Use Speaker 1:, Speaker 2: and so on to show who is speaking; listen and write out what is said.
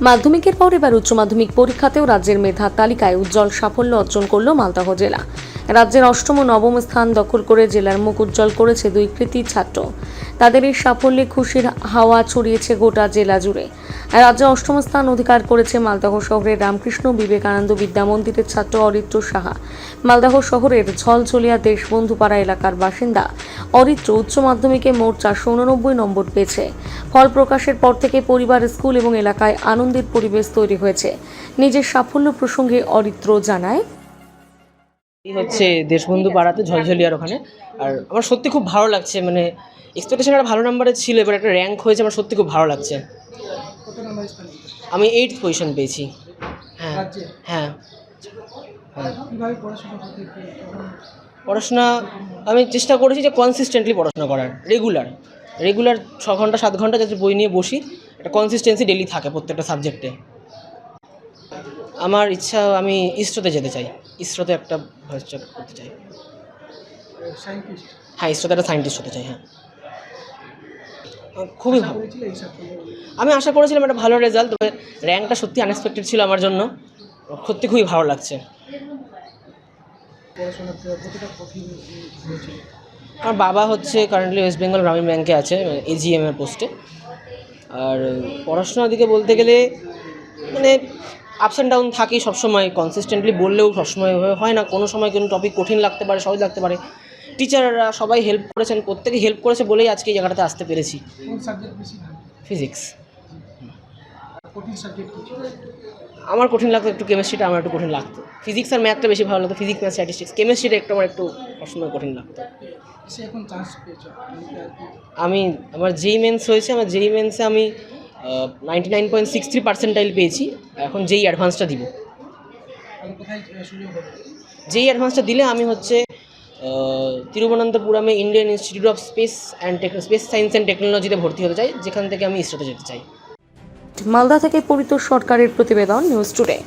Speaker 1: মাধ্যমিকের পর এবার উচ্চ মাধ্যমিক পরীক্ষাতেও রাজ্যের মেধা তালিকায় উজ্জ্বল সাফল্য অর্জন করল মালদহ জেলা। রাজ্যের অষ্টম ও নবম স্থান দখল করে জেলার মুখ উজ্জ্বল করেছে দুই কৃতী ছাত্র। তাদের এই সাফল্যে খুশির হাওয়া ছড়িয়েছে গোটা জেলা জুড়ে। রাজ্যে অষ্টম স্থান অধিকার করেছে মালদহ শহরের রামকৃষ্ণ বিবেকানন্দ বিদ্যা মন্দিরের ছাত্র অরিত্র সাহা। মালদহ শহরের ঝলঝলিয়া দেশবন্ধুপাড়া এলাকার বাসিন্দা অরিত্র উচ্চ মাধ্যমিকে মোট 489 নম্বর পেয়েছে। ফল প্রকাশের পর থেকে পরিবার, স্কুল এবং এলাকায় আনন্দের পরিবেশ তৈরি হয়েছে। নিজের সাফল্য প্রসঙ্গে অরিত্র জানায়,
Speaker 2: হচ্ছে দেশবন্ধু পাড়াতে ঝলঝলিয়ার ওখানে। আর আমার সত্যি খুব ভালো লাগছে, মানে এক্সপেকটেশন একটা ভালো নাম্বারে ছিল, এবার একটা র্যাঙ্ক হয়েছে, আমার সত্যি খুব ভালো লাগছে। আমি 8th পজিশন পেয়েছি। হ্যাঁ হ্যাঁ পড়াশোনা আমি চেষ্টা করেছি যে কনসিস্টেন্টলি পড়াশোনা করার, রেগুলার 6 ঘন্টা 7 ঘন্টা যাতে বই নিয়ে বসি, একটা কনসিস্টেন্সি ডেলি থাকে প্রত্যেকটা সাবজেক্টে। আমার ইচ্ছা আমি ইসরোতে যেতে চাই, ইসরোতে একটা ভয়েস চেক করতে চাই। হ্যাঁ, ইসরোতে একটা সায়েন্টিস্ট হতে চাই। হ্যাঁ, খুবই ভালো। আমি আশা করেছিলাম একটা ভালো রেজাল্ট, তবে র্যাঙ্কটা সত্যি আনএক্সপেক্টেড ছিল আমার জন্য। সত্যি খুবই ভালো লাগছে। আমার বাবা হচ্ছে কারেন্টলি ওয়েস্ট বেঙ্গল গ্রামীণ ব্যাংকে আছে, AGM এর পোস্টে। আর পড়াশোনার দিকে বলতে গেলে মানে আপস অ্যান্ড ডাউন থাকেই সবসময়, কনসিস্টেন্টলি বললেও সবসময় হয় না, কোনো সময় কোনো টপিক কঠিন লাগতে পারে, সহজ লাগতে পারে। টিচাররা সবাই হেল্প করেছেন, প্রত্যেকে হেল্প করেছে বলেই আজকে এই জায়গাটাতে আসতে পেরেছি। ফিজিক্স। আমার কঠিন লাগতো একটু, কেমিস্ট্রিটা আমার একটু কঠিন লাগতো। ফিজিক্স আর ম্যাথটা বেশি ভালো লাগতো, ফিজিক্স ম্যাথ স্ট্যাটিস্টিক্স। কেমিস্ট্রিটা একটু আমার একটু সবসময় কঠিন লাগতো। আমার যেই মেন্স হয়েছে, আমার যেই মেন্সে আমি 99.63 পার্সেন্টাইল পেয়েছি। এখন যেই অ্যাডভান্সটা দিব, যেই অ্যাডভান্সটা দিলে আমি হচ্ছে তিরুবনন্তপুরমে Indian institute of space science and টেকনোলজিতে ভর্তি হতে চাই, যেখান থেকে আমি ইসরোতে যেতে চাই।
Speaker 1: মালদা থেকে পরিতোষ সরকারের প্রতিবেদন, নিউজ টুডে।